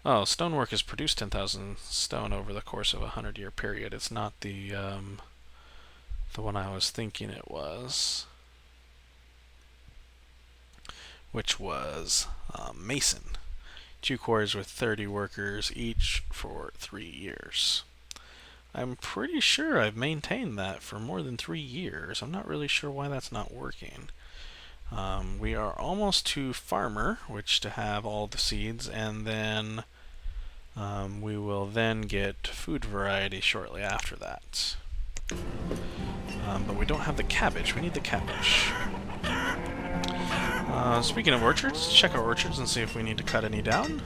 Oh, stonework has produced 10,000 stone over the course of a 100-year period. It's not the one I was thinking it was, which was mason. 2 quarries with 30 workers each for 3 years. I'm pretty sure I've maintained that for more than 3 years. I'm not really sure why that's not working. We are almost to farmer, which to have all the seeds, and then we will then get food variety shortly after that. But we don't have the cabbage. We need the cabbage. Speaking of orchards, let's check our orchards and see if we need to cut any down.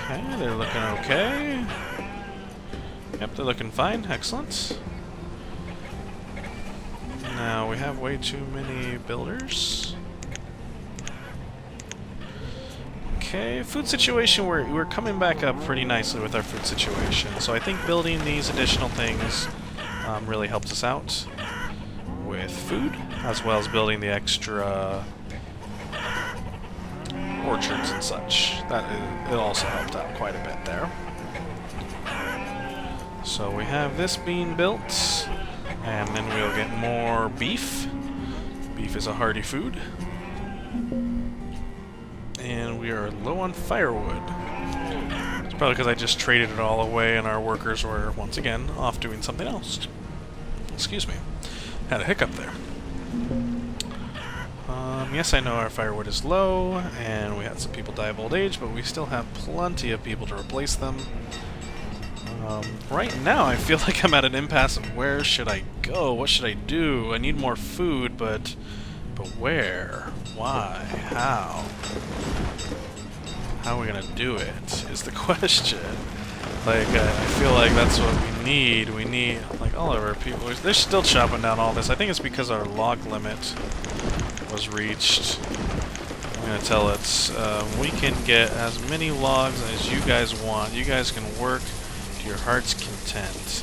Okay, they're looking okay. Yep, they're looking fine. Excellent. Now, we have way too many builders. Okay, food situation, we're coming back up pretty nicely with our food situation. So I think building these additional things really helps us out with food, as well as building the extra orchards and such. It also helped out quite a bit there. So we have this being built, and then we'll get more beef. Beef is a hearty food. And we are low on firewood. It's probably because I just traded it all away and our workers were, once again, off doing something else. Excuse me. Had a hiccup there. Yes, I know our firewood is low, and we had some people die of old age, but we still have plenty of people to replace them. Right now, I feel like I'm at an impasse of where should I go? What should I do? I need more food, but where? Why? How? How are we gonna do it, is the question. Like, I feel like that's what we need. We need, like, all of our people. They're still chopping down all this. I think it's because our log limit was reached. I'm gonna tell it, we can get as many logs as you guys want. You guys can work to your heart's content.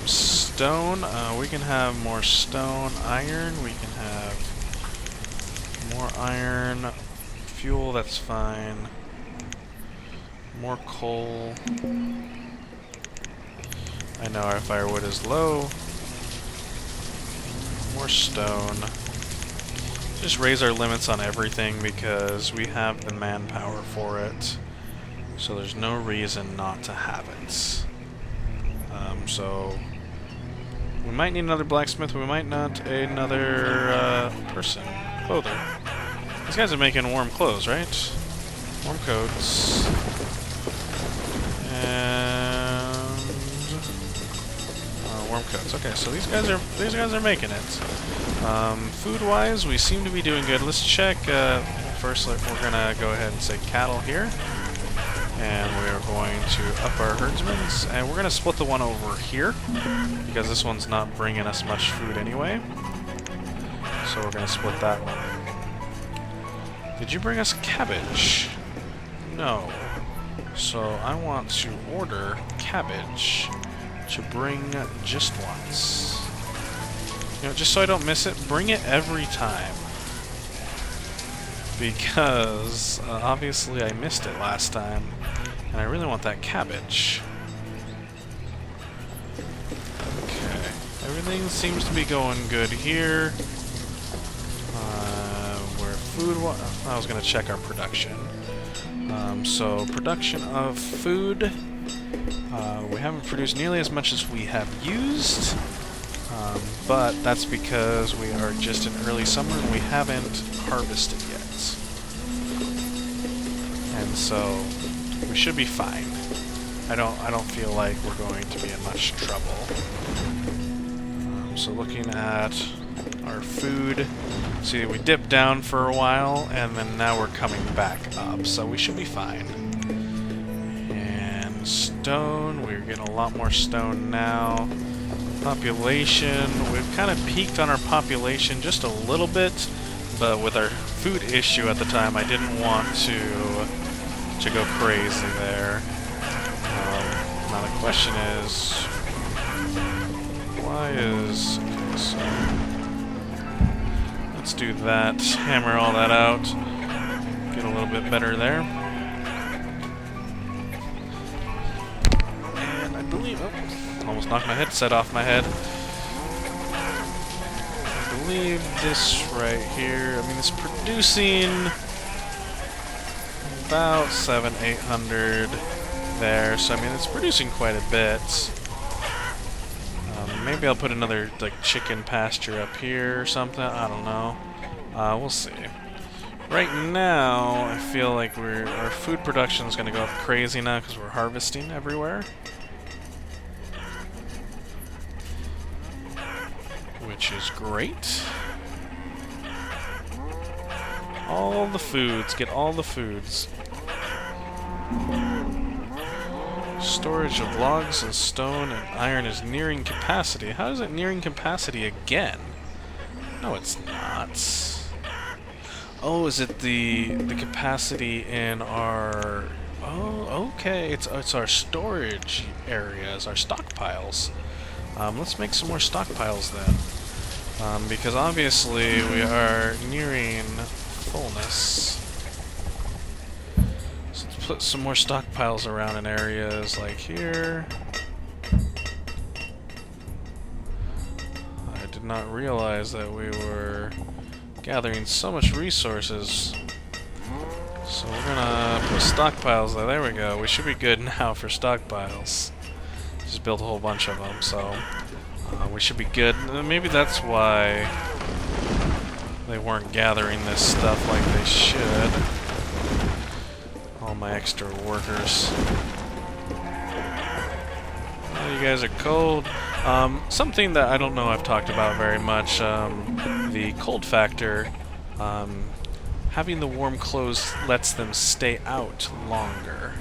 Stone, we can have more stone. Iron, we can have more iron. Fuel, that's fine. More coal. I know our firewood is low. More stone. Just raise our limits on everything because we have the manpower for it. So there's no reason not to have it. So we might need another blacksmith, we might not another person. Clother. These guys are making warm clothes, right? Warm coats. And warm coats. Okay, so these guys are making it. Food-wise, we seem to be doing good. Let's check. First, we're gonna go ahead and say cattle here, and we are going to up our herdsmen's, and we're gonna split the one over here because this one's not bringing us much food anyway. So we're gonna split that one. Did you bring us cabbage? No. So I want to order cabbage to bring just once. You know, just so I don't miss it, bring it every time. Because obviously I missed it last time, and I really want that cabbage. Okay, everything seems to be going good here. I was going to check our production. So production of food, we haven't produced nearly as much as we have used, but that's because we are just in early summer and we haven't harvested yet. And so we should be fine. I don't feel like we're going to be in much trouble. So looking at our food, see, we dipped down for a while and then now we're coming back up, so we should be fine. And stone, we're getting a lot more stone now. Population, we've kind of peaked on our population just a little bit, but with our food issue at the time, I didn't want to go crazy there. Now the question is, why is... Okay, so let's do that, hammer all that out, get a little bit better there. And I believe... Oh, almost knocked my headset off my head. I believe this right here... I mean, it's producing about 800 there. So, I mean, it's producing quite a bit. Maybe I'll put another, like, chicken pasture up here or something. I don't know. We'll see. Right now, I feel like our food production is going to go up crazy now because we're harvesting everywhere. Which is great. All the foods. Get all the foods. Storage of logs and stone and iron is nearing capacity. How is it nearing capacity again? No, it's not. Oh, is it the capacity in our... Oh, okay. It's our storage areas, our stockpiles. Let's make some more stockpiles then. Because obviously we are nearing fullness. So let's put some more stockpiles around in areas like here. I did not realize that we were gathering so much resources. So we're gonna put stockpiles there. There we go. We should be good now for stockpiles. Just built a whole bunch of them, so we should be good. Maybe that's why they weren't gathering this stuff like they should. All my extra workers. Oh, you guys are cold. Something that I don't know I've talked about very much, the cold factor. Having the warm clothes lets them stay out longer.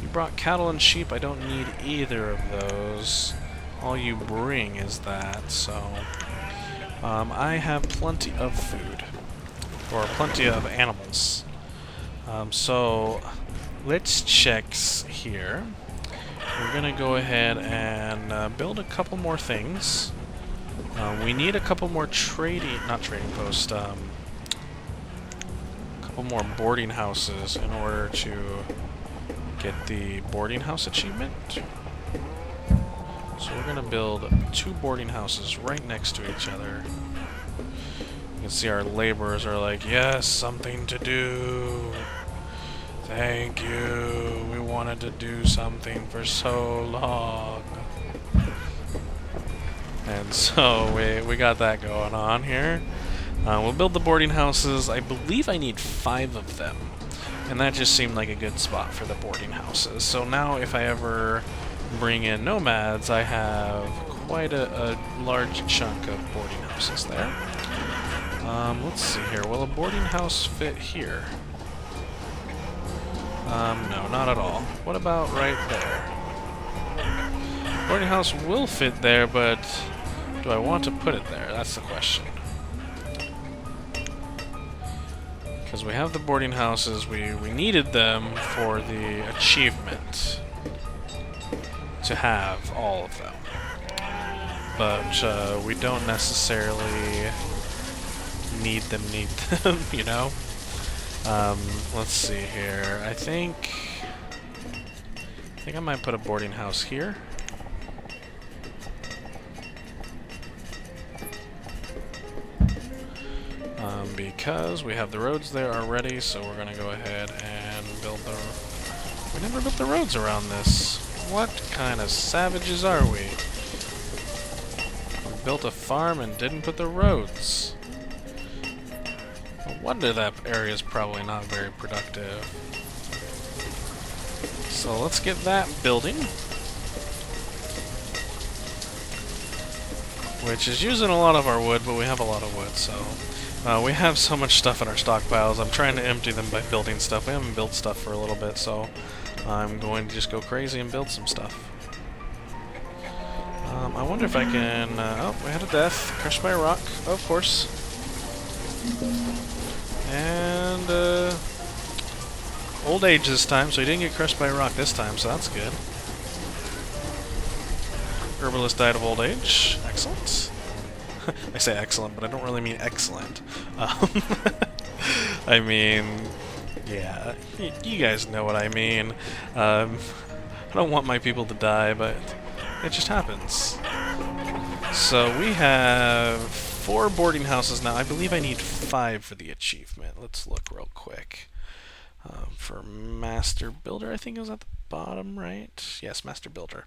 You brought cattle and sheep. I don't need either of those. All you bring is that, so... I have plenty of food. Or plenty of animals. So, let's check here. We're gonna go ahead and build a couple more things. We need a couple more not trading posts, a couple more boarding houses in order to get the boarding house achievement. So we're gonna build 2 boarding houses right next to each other. You can see our laborers are like, yes, something to do. Thank you. We wanted to do something for so long. And so we got that going on here. We'll build the boarding houses. I believe I need 5 of them. And that just seemed like a good spot for the boarding houses. So now if I ever bring in nomads, I have quite a large chunk of boarding houses there. Let's see here. Will a boarding house fit here? No, not at all. What about right there? Boarding house will fit there, but do I want to put it there? That's the question. Because we have the boarding houses, we needed them for the achievement to have all of them. But we don't necessarily need them, you know? Let's see here. I think I might put a boarding house here. Because we have the roads there already, so we're gonna go ahead and build the... We never built the roads around this. What kind of savages are we? We built a farm and didn't put the roads. No wonder that area is probably not very productive. So let's get that building. Which is using a lot of our wood, but we have a lot of wood, so... we have so much stuff in our stockpiles. I'm trying to empty them by building stuff. We haven't built stuff for a little bit, so I'm going to just go crazy and build some stuff. I wonder if I can... oh, we had a death. Crushed by a rock, of course. And, old age this time, so he didn't get crushed by a rock this time, so that's good. Herbalist died of old age. Excellent. I say excellent, but I don't really mean excellent. I mean, Yeah, you guys know what I mean. I don't want my people to die, but it just happens. So we have 4 boarding houses now. I believe I need 5 for the achievement. Let's look real quick. For Master Builder, I think it was at the bottom right. Yes, Master Builder.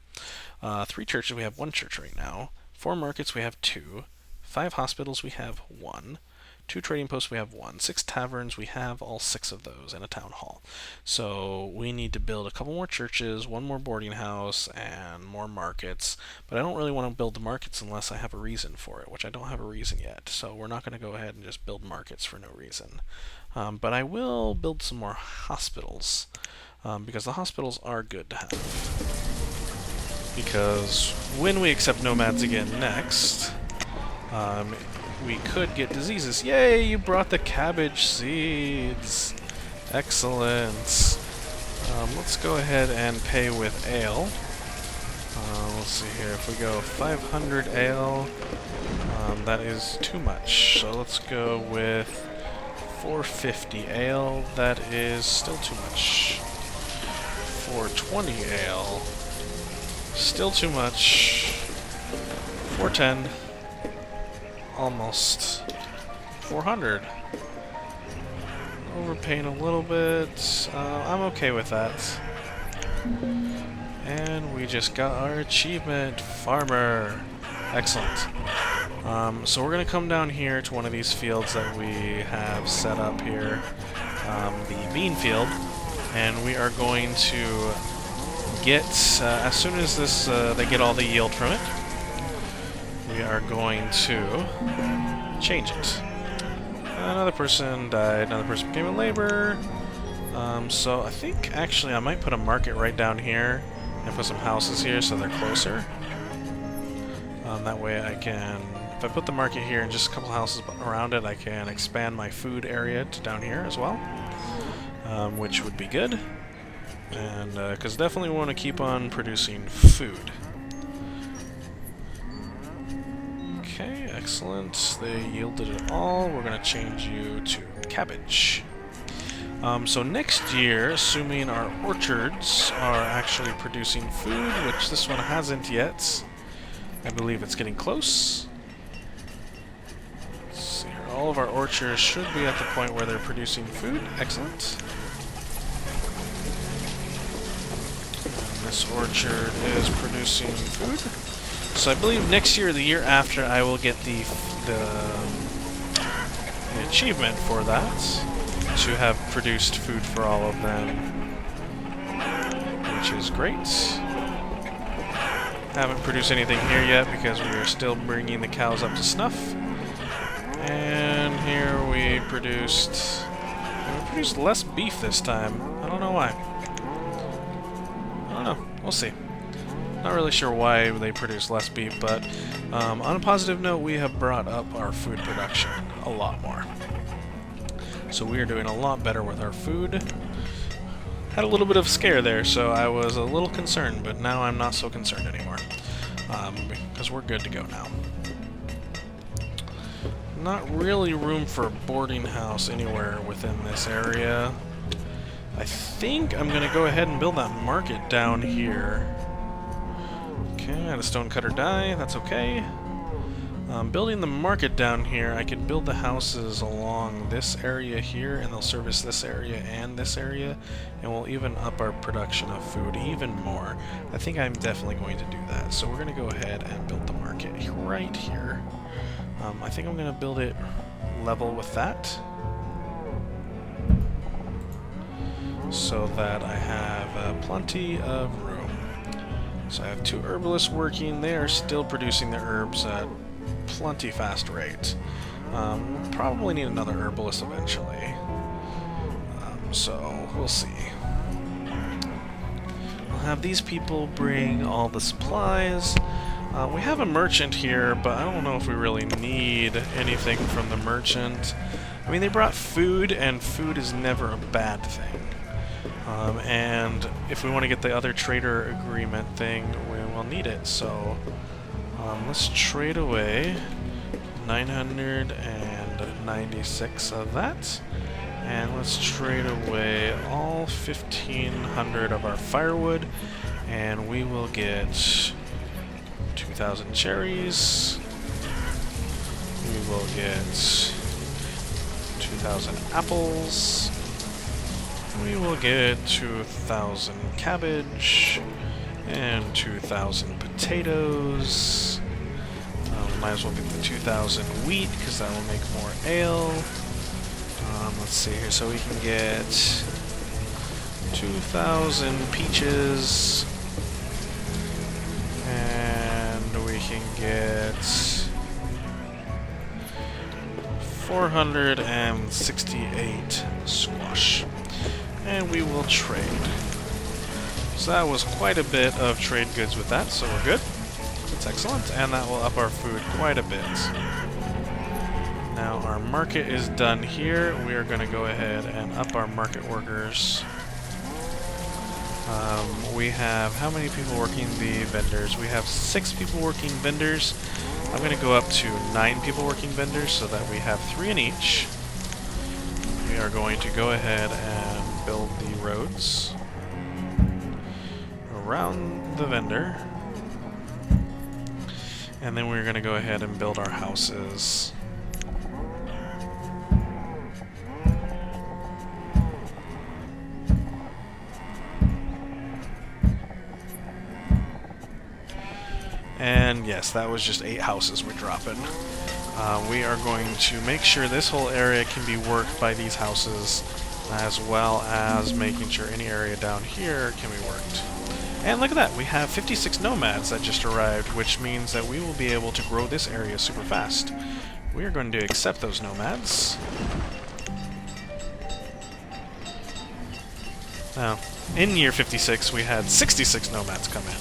3 churches, we have 1 church right now. 4 markets, we have 2. 5 hospitals, we have 1. 2 trading posts, we have 1. 6 taverns, we have all 6 of those, and a town hall. So we need to build a couple more churches, 1 more boarding house, and more markets. But I don't really want to build the markets unless I have a reason for it, which I don't have a reason yet. So we're not going to go ahead and just build markets for no reason. But I will build some more hospitals, because the hospitals are good to have. Because when we accept nomads again next, we could get diseases. Yay, you brought the cabbage seeds. Excellent. Let's go ahead and pay with ale. Let's see here. If we go 500 ale, that is too much. So let's go with 450 ale. That is still too much. 420 ale. Still too much. 410. Almost. 400. Overpaying a little bit. I'm okay with that. And we just got our achievement, Farmer. Excellent. So we're going to come down here to one of these fields that we have set up here, the bean field, and we are going to get, as soon as this they get all the yield from it, we are going to change it. Another person died, another person became a laborer. So I think actually I might put a market right down here and put some houses here so they're closer. That way I can, if I put the market here and just a couple houses around it, I can expand my food area to down here as well, which would be good. And because definitely want to keep on producing food. Okay, excellent. They yielded it all. We're going to change you to cabbage. So next year, assuming our orchards are actually producing food, which this one hasn't yet, I believe it's getting close. Let's see here. All of our orchards should be at the point where they're producing food. Excellent. And this orchard is producing food. So I believe next year or the year after I will get the achievement for that, to have produced food for all of them, which is great. Haven't produced anything here yet because we are still bringing the cows up to snuff. And here we produced less beef this time. I don't know why. I don't know. We'll see. Not really sure why they produce less beef, but on a positive note, we have brought up our food production a lot more. So we are doing a lot better with our food. Had a little bit of a scare there, so I was a little concerned, but now I'm not so concerned anymore. Because we're good to go now. Not really room for a boarding house anywhere within this area. I think I'm going to go ahead and build that market down here. Okay, I had a stonecutter die, that's okay. Building the market down here, I could build the houses along this area here, and they'll service this area and this area, and we'll even up our production of food even more. I think I'm definitely going to do that. So we're going to go ahead and build the market right here. I think I'm going to build it level with that, so that I have plenty of room. So I have 2 herbalists working. They are still producing the herbs at plenty fast rate. We'll probably need another herbalist eventually. So we'll see. We'll have these people bring all the supplies. We have a merchant here, but I don't know if we really need anything from the merchant. I mean, they brought food, and food is never a bad thing. And if we want to get the other trader agreement thing, we will need it. So let's trade away 996 of that, And let's trade away all 1,500 of our firewood, and we will get 2,000 cherries. We will get 2,000 apples. We will get 2,000 cabbage and 2,000 potatoes. We might as well get the 2,000 wheat because that will make more ale. Let's see here, so we can get 2,000 peaches, and we can get 468 squash, and we will trade. So that was quite a bit of trade goods with that, so we're good. That's excellent, and that will up our food quite a bit. Now our market is done here. We are going to go ahead and up our market workers. We have how many people working the vendors? We have 6 people working vendors. I'm going to go up to 9 people working vendors so that we have 3 in each. We are going to go ahead and build the roads around the vendor. And then we're going to go ahead and build our houses. And yes, that was just 8 houses we're dropping. We are going to make sure this whole area can be worked by these houses, as well as making sure any area down here can be worked. And look at that, we have 56 nomads that just arrived, which means that we will be able to grow this area super fast. We are going to accept those nomads. Now, in year 56, we had 66 nomads come in.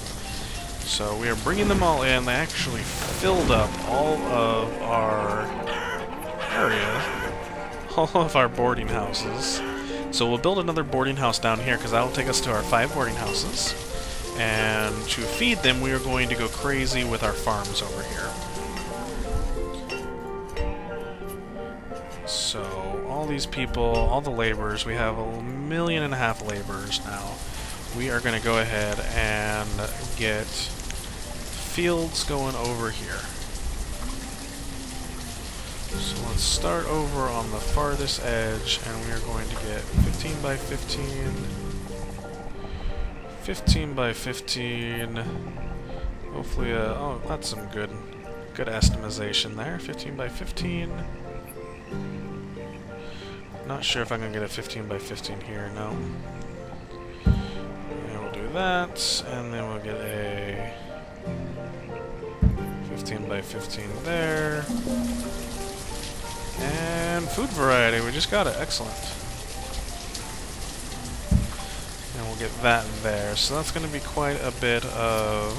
So we are bringing them all in. They actually filled up all of our area, all of our boarding houses. So we'll build another boarding house down here because that will take us to our 5 boarding houses. And to feed them, we are going to go crazy with our farms over here. So all these people, all the laborers, we have 1.5 million laborers now. We are going to go ahead and get fields going over here. So let's start over on the farthest edge, and we are going to get 15 by 15, 15 by 15, hopefully, oh, that's some good estimation there, 15 by 15. Not sure if I'm going to get a 15 by 15 here, no. That, and then we'll get a 15 by 15 there. And food variety, we just got it, excellent. And we'll get that there. So that's going to be quite a bit of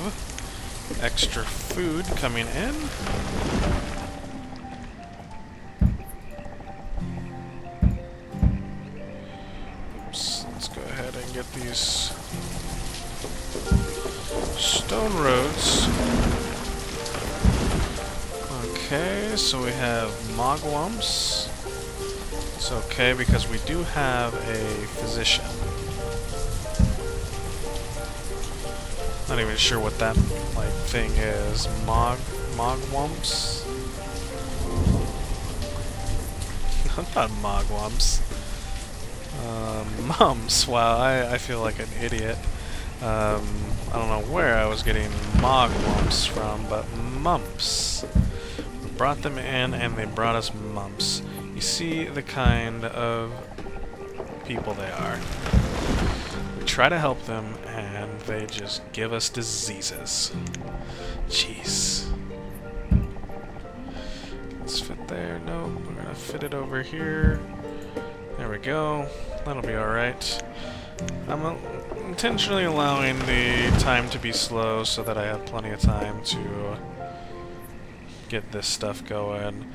extra food coming in. Oops, let's go ahead and get these stone roads. Okay, so we have mogwumps. It's okay because we do have a physician. Not even sure what that thing is. Mogwumps? Not mogwumps. Mumps. Wow, I feel like an idiot. I don't know where I was getting mogwumps from, but mumps. We brought them in and they brought us mumps. You see the kind of people they are. We try to help them and they just give us diseases. Jeez. Let's fit there. Nope, we're gonna fit it over here. There we go. That'll be alright. I'm intentionally allowing the time to be slow so that I have plenty of time to get this stuff going.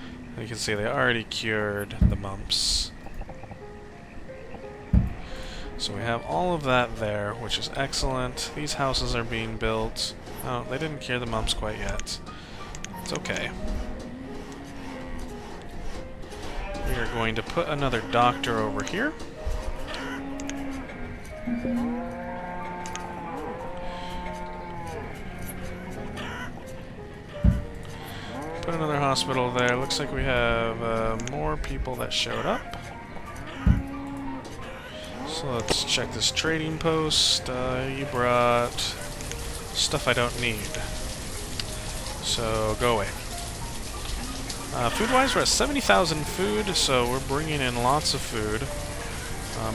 You can see they already cured the mumps. So we have all of that there, which is excellent. These houses are being built. Oh, they didn't cure the mumps quite yet. It's okay. We are going to put another doctor over here. Put another hospital there. Looks like we have more people that showed up. So let's check this trading post. You brought stuff I don't need. So go away. Food-wise, we're at 70,000 food, so we're bringing in lots of food.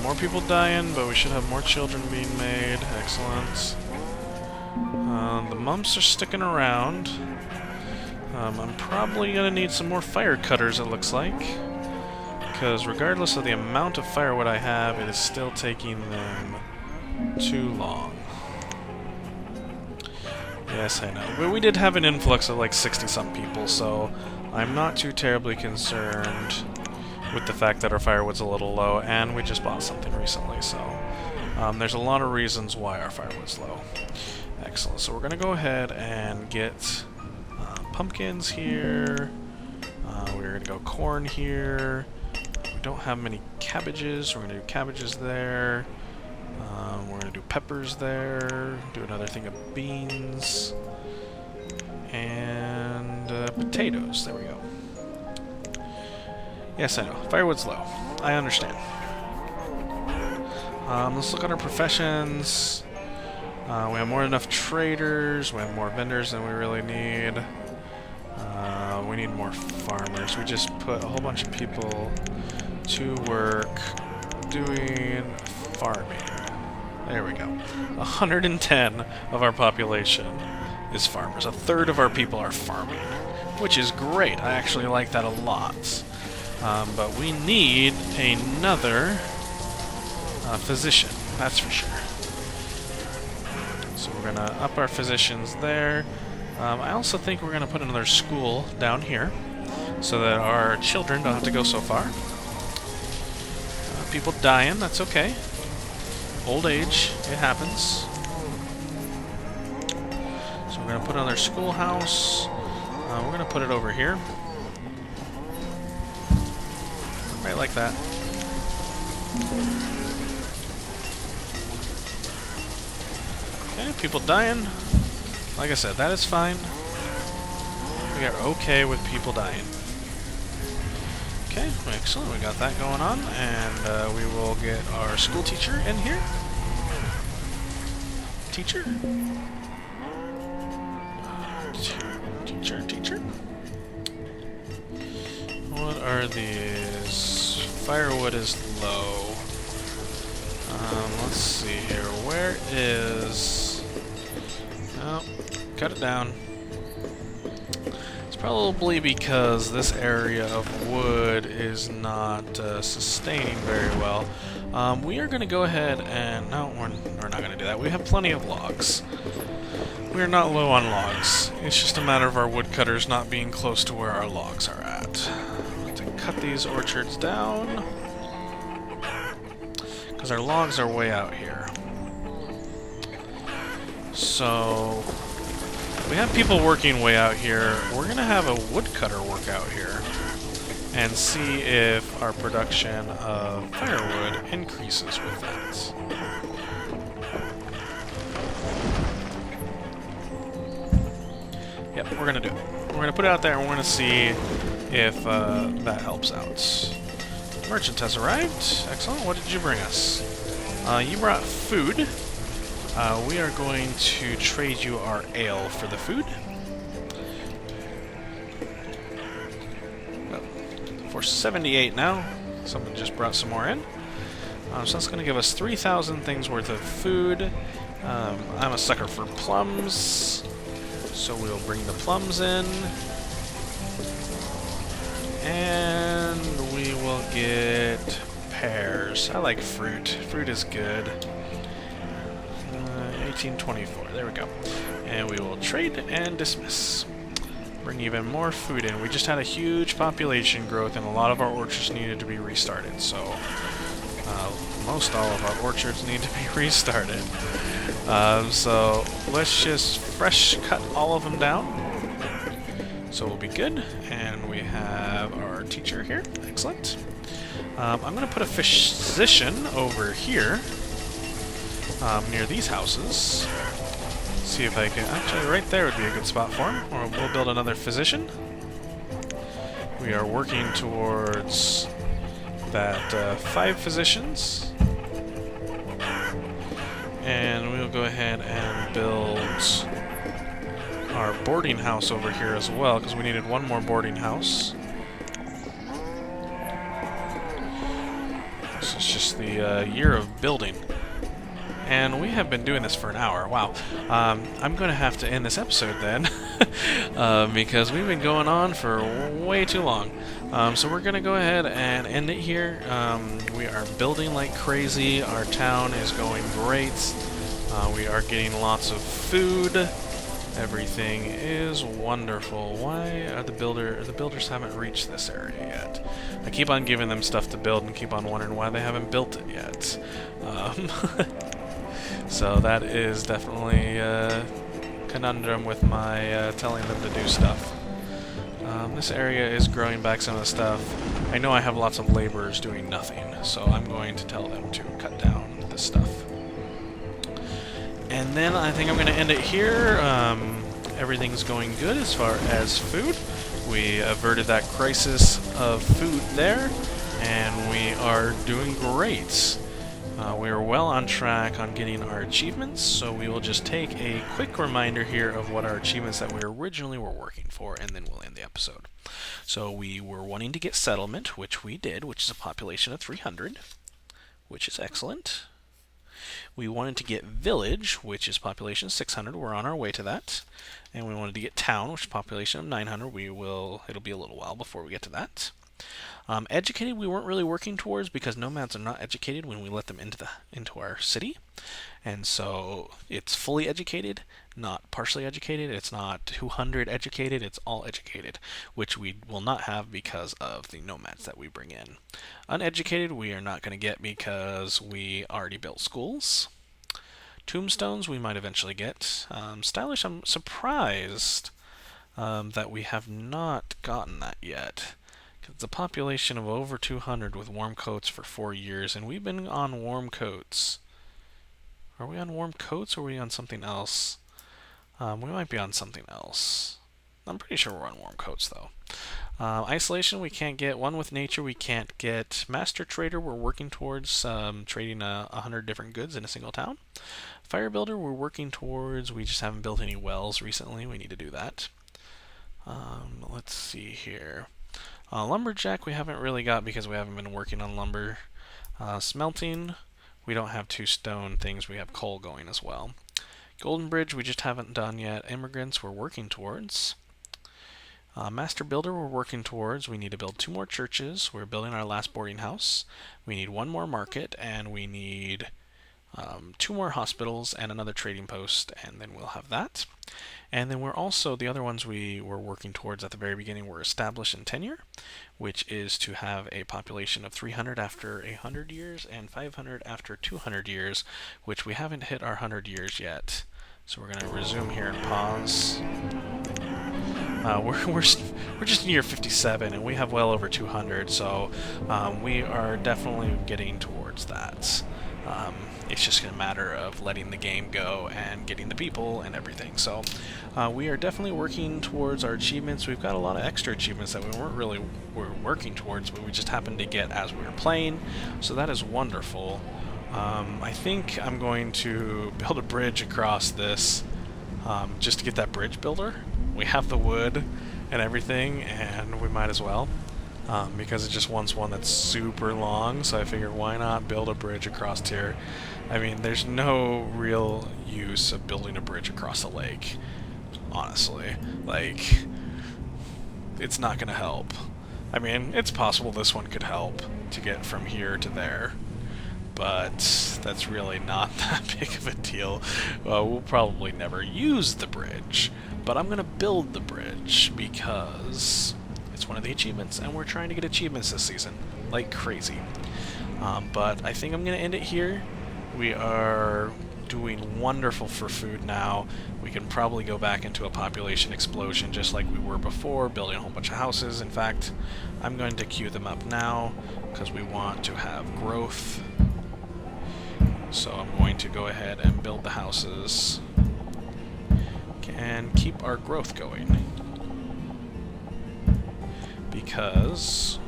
More people dying, but we should have more children being made. Excellent. The mumps are sticking around. I'm probably going to need some more fire cutters, it looks like. Because regardless of the amount of firewood I have, it is still taking them too long. Yes, I know. But we did have an influx of like 60-some people, so I'm not too terribly concerned with the fact that our firewood's a little low, and we just bought something recently, so there's a lot of reasons why our firewood's low. Excellent. So we're going to go ahead and get pumpkins here. We're going to go corn here. We don't have many cabbages. We're going to do cabbages there. We're going to do peppers there. Do another thing of beans. And potatoes. There we go. Yes, I know. Firewood's low. I understand. Let's look at our professions. We have more than enough traders. We have more vendors than we really need. We need more farmers. We just put a whole bunch of people to work doing farming. There we go. 110 of our population is farmers. A third of our people are farming, which is great. I actually like that a lot. But we need another physician, that's for sure. So we're going to up our physicians there. I also think we're going to put another school down here so that our children don't have to go so far. People dying, that's okay. Old age, it happens. So we're going to put another schoolhouse. We're going to put it over here. Right like that. Okay, people dying. Like I said, that is fine. We are okay with people dying. Okay, excellent. We got that going on, and we will get our school teacher in here. Teacher? Teacher? What are these? Firewood is low. Let's see here. Where is... Oh, cut it down. It's probably because this area of wood is not sustaining very well. We are going to go ahead and... No, we're not going to do that. We have plenty of logs. We are not low on logs. It's just a matter of our woodcutters not being close to where our logs are at. To cut these orchards down, because our logs are way out here. So we have people working way out here. We're going to have a woodcutter work out here and see if our production of firewood increases with that. Yep, we're going to do it. We're going to put it out there and we're going to see if that helps out. Merchant has arrived. Excellent. What did you bring us? You brought food. We are going to trade you our ale for the food. For 78 now. Someone just brought some more in. So that's going to give us 3,000 things worth of food. I'm a sucker for plums, so we'll bring the plums in. And we will get pears. I like fruit. Fruit is good. 1824. There we go. And we will trade and dismiss. Bring even more food in. We just had a huge population growth and a lot of our orchards needed to be restarted. So most all of our orchards need to be restarted. So let's just fresh cut all of them down. So we'll be good. And we have our teacher here. Excellent. I'm going to put a physician over here, near these houses. See if I can... Actually, right there would be a good spot for him. Or we'll build another physician. We are working towards that 5 physicians. And we'll go ahead and build our boarding house over here as well, because we needed one more boarding house. This is just the year of building. And we have been doing this for an hour. Wow. I'm going to have to end this episode then, because we've been going on for way too long. So we're going to go ahead and end it here. We are building like crazy. Our town is going great. We are getting lots of food. Everything is wonderful. Why are the builders haven't reached this area yet? I keep on giving them stuff to build and keep on wondering why they haven't built it yet. So that is definitely a conundrum with my telling them to do stuff. This area is growing back some of the stuff. I know I have lots of laborers doing nothing, so I'm going to tell them to cut down this stuff. And then I think I'm going to end it here. Everything's going good as far as food. We averted that crisis of food there, and we are doing great. We are well on track on getting our achievements, so we will just take a quick reminder here of what our achievements that we originally were working for, and then we'll end the episode. So we were wanting to get settlement, which we did, which is a population of 300, which is excellent. We wanted to get village, which is population 600. We're on our way to that. And we wanted to get town, which is population of 900. It'll be a little while before we get to that. Educated, we weren't really working towards because nomads are not educated when we let them into our city. And so it's fully educated, not partially educated. It's not 200 educated, it's all educated, which we will not have because of the nomads that we bring in. Uneducated, we are not going to get because we already built schools. Tombstones, we might eventually get. Stylish, I'm surprised that we have not gotten that yet. It's a population of over 200 with warm coats for 4 years, and we've been on warm coats. Are we on warm coats or are we on something else? We might be on something else. I'm pretty sure we're on warm coats, though. Isolation, we can't get. One with nature, we can't get. Master trader, we're working towards trading 100 different goods in a single town. Fire builder, we're working towards. We just haven't built any wells recently. We need to do that. Let's see here. Lumberjack, we haven't really got because we haven't been working on lumber. Smelting, we don't have 2 stone things. We have coal going as well. Golden Bridge, we just haven't done yet. Immigrants, we're working towards. Master Builder, we're working towards. We need to build 2 more churches. We're building our last boarding house. We need 1 more market, and we need 2 more hospitals and another trading post, and then we'll have that. And then we're also, the other ones we were working towards at the very beginning were established in tenure, which is to have a population of 300 after 100 years and 500 after 200 years, which we haven't hit our 100 years yet. So we're going to resume here and pause. We're just near 57, and we have well over 200, so we are definitely getting towards that. It's just a matter of letting the game go and getting the people and everything. So we are definitely working towards our achievements. We've got a lot of extra achievements that we weren't really working towards, but we just happened to get as we were playing. So that is wonderful. I think I'm going to build a bridge across this just to get that bridge builder. We have the wood and everything, and we might as well. Because it just wants one that's super long, so I figured why not build a bridge across here. I mean, there's no real use of building a bridge across a lake, honestly. Like, it's not going to help. I mean, it's possible this one could help to get from here to there, but that's really not that big of a deal. We'll probably never use the bridge, but I'm going to build the bridge because it's one of the achievements, and we're trying to get achievements this season like crazy. But I think I'm going to end it here. We are doing wonderful for food now. We can probably go back into a population explosion just like we were before, building a whole bunch of houses. In fact, I'm going to queue them up now. because we want to have growth. So I'm going to go ahead and build the houses and keep our growth going, because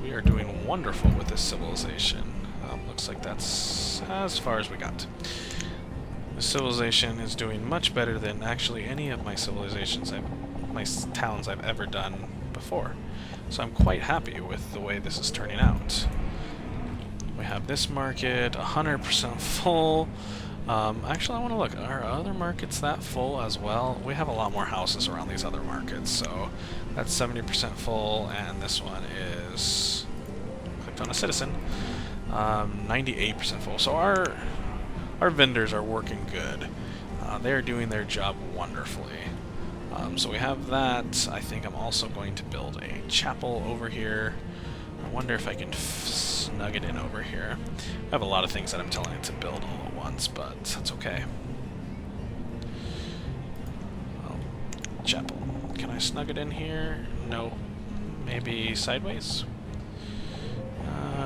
we are doing wonderful with this civilization. Looks like that's as far as we got. This civilization is doing much better than actually any of my civilizations, my towns I've ever done before. So I'm quite happy with the way this is turning out. We have this market 100% full. Actually, I want to look. Are other markets that full as well? We have a lot more houses around these other markets, so that's 70% full, and this one is... clicked on a citizen. 98% full. So our vendors are working good. They are doing their job wonderfully. So we have that. I think I'm also going to build a chapel over here. I wonder if I can snug it in over here. I have a lot of things that I'm telling it to build all at once, but that's okay. Chapel. Can I snug it in here? No. Maybe sideways?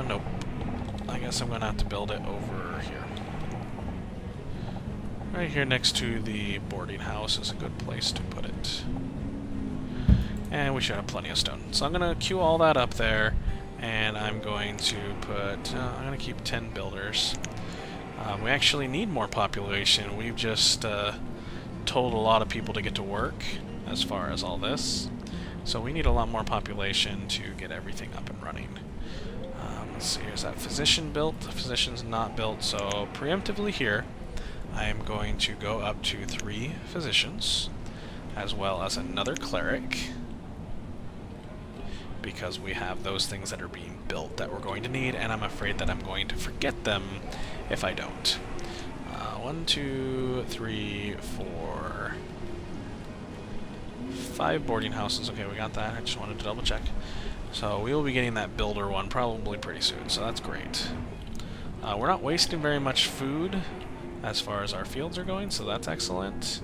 Nope. I guess I'm going to have to build it over here. Right here next to the boarding house is a good place to put it. And we should have plenty of stone. So I'm going to queue all that up there, and I'm going to put... I'm going to keep 10 builders. We actually need more population. We've just told a lot of people to get to work as far as all this. So we need a lot more population to get everything up and running. Let's see, is that physician built? The physician's not built, so preemptively here, I am going to go up to 3 physicians, as well as another cleric, because we have those things that are being built that we're going to need, and I'm afraid that I'm going to forget them if I don't. 1, 2, 3, 4, 5 boarding houses. Okay, we got that. I just wanted to double check. So we will be getting that builder one probably pretty soon, so that's great. We're not wasting very much food as far as our fields are going, so that's excellent.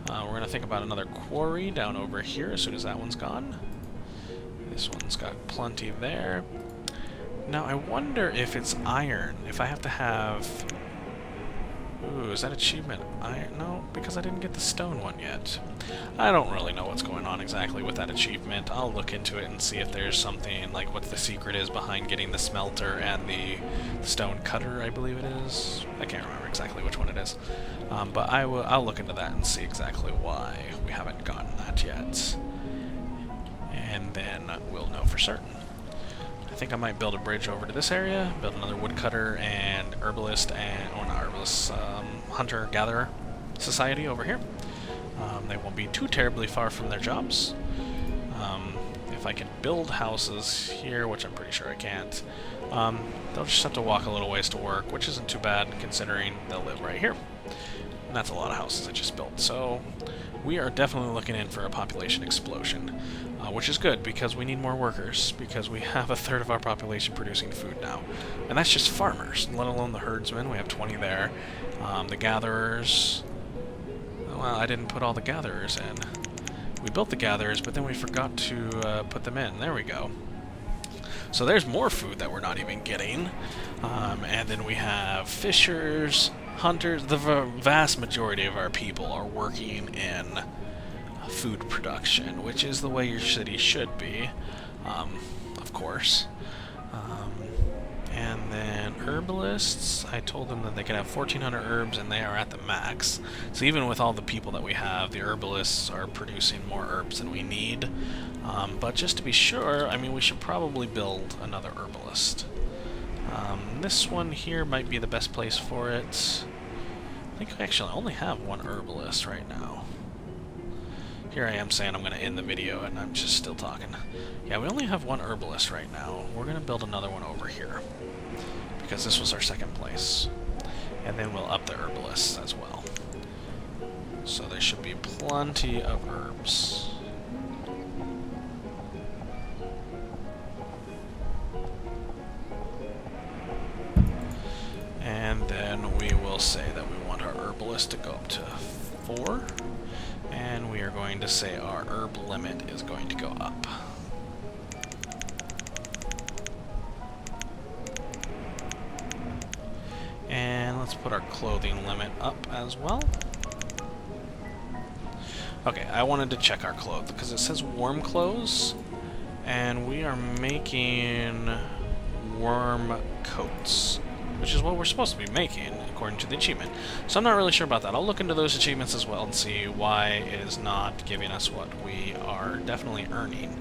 We're going to think about another quarry down over here as soon as that one's gone. This one's got plenty there. Now I wonder if it's iron, if I have to have... Ooh, is that achievement iron? No, because I didn't get the stone one yet. I don't really know what's going on exactly with that achievement. I'll look into it and see if there's something, like what the secret is behind getting the smelter and the stone cutter, I believe it is. I can't remember exactly which one it is. But I'll look into that and see exactly why we haven't gotten that yet. And then we'll know for certain. I think I might build a bridge over to this area, build another woodcutter and herbalist, and, or not herbalist, hunter-gatherer society over here. They won't be too terribly far from their jobs. If I can build houses here, which I'm pretty sure I can't, they'll just have to walk a little ways to work, which isn't too bad considering they'll live right here. And that's a lot of houses I just built. So we are definitely looking in for a population explosion, which is good because we need more workers, because we have 1/3 of our population producing food now. And that's just farmers, let alone the herdsmen. We have 20 there. The gatherers... Well, I didn't put all the gatherers in. We built the gatherers, but then we forgot to put them in. There we go. So there's more food that we're not even getting. And then we have fishers, hunters. The vast majority of our people are working in food production, which is the way your city should be, of course. And then herbalists, I told them that they could have 1,400 herbs, and they are at the max. So even with all the people that we have, the herbalists are producing more herbs than we need. But just to be sure, I mean, we should probably build another herbalist. This one here might be the best place for it. I think I actually only have one herbalist right now. Here I am saying I'm going to end the video, and I'm just still talking. Yeah, we only have one herbalist right now. We're going to build another one over here, because this was our second place. And then we'll up the herbalists as well. So there should be plenty of herbs. And then we will say that we want our herbalist to go up to 4. And we are going to say our herb limit is going to go up. let's put our clothing limit up as well. Okay, I wanted to check our clothes, because it says warm clothes, and we are making warm coats, which is what we're supposed to be making, according to the achievement. So I'm not really sure about that. I'll look into those achievements as well and see why it is not giving us what we are definitely earning.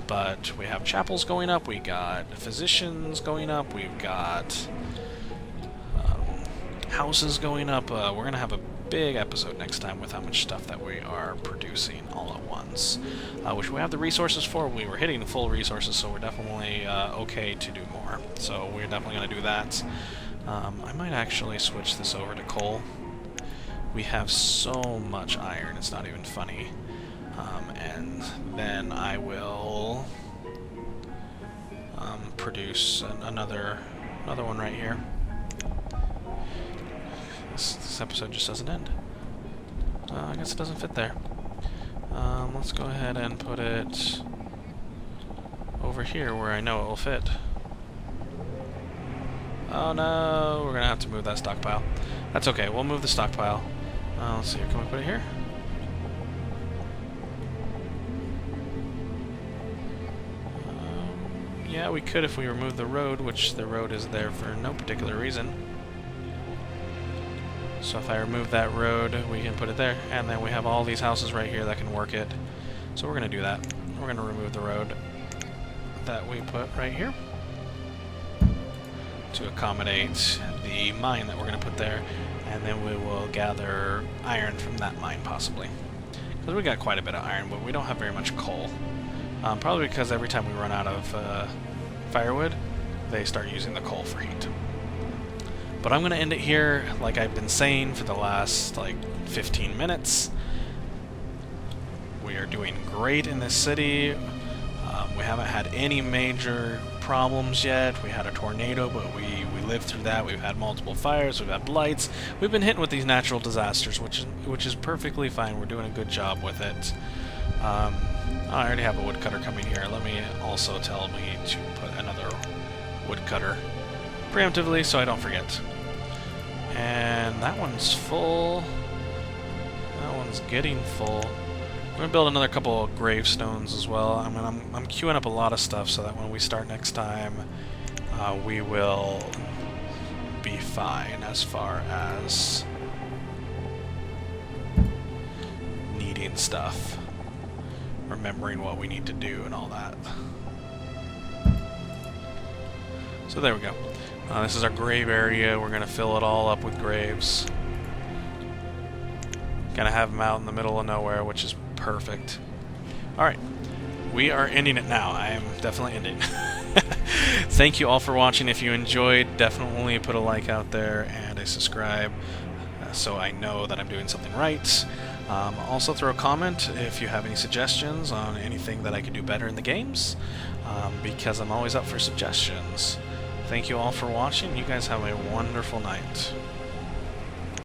But we have chapels going up, we got physicians going up, we've got houses going up. We're going to have a big episode next time with how much stuff that we are producing all at once, which we have the resources for. We were hitting the full resources, so we're definitely okay to do more. So we're definitely going to do that. I might actually switch this over to coal. We have so much iron, it's not even funny. And then I will produce another one right here. This episode just doesn't end. I guess it doesn't fit there. Let's go ahead and put it over here where I know it will fit. Oh no, we're gonna have to move that stockpile. That's okay, we'll move the stockpile. Let's see, can we put it here? Yeah, we could if we remove the road, which the road is there for no particular reason. So if I remove that road, we can put it there, and then we have all these houses right here that can work it. So we're going to do that. We're going to remove the road that we put right here to accommodate the mine that we're going to put there, and then we will gather iron from that mine, possibly. Because we got quite a bit of iron, but we don't have very much coal. Probably because every time we run out of firewood, they start using the coal for heat. But I'm going to end it here, like I've been saying for the last, 15 minutes. We are doing great in this city. We haven't had any major problems yet. We had a tornado, but we lived through that. We've had multiple fires, we've had blights. We've been hit with these natural disasters, which is perfectly fine. We're doing a good job with it. I already have a woodcutter coming here. Let me also tell me to put another woodcutter preemptively so I don't forget. And that one's full. That one's getting full. I'm going to build another couple of gravestones as well. I'm queuing up a lot of stuff so that when we start next time, we will be fine as far as needing stuff, remembering what we need to do and all that. So there we go. This is our grave area. We're going to fill it all up with graves. Gonna have them out in the middle of nowhere, which is perfect. Alright, we are ending it now. I am definitely ending. Thank you all for watching. If you enjoyed, definitely put a like out there and a subscribe so I know that I'm doing something right. Also throw a comment if you have any suggestions on anything that I could do better in the games, because I'm always up for suggestions. Thank you all for watching. You guys have a wonderful night.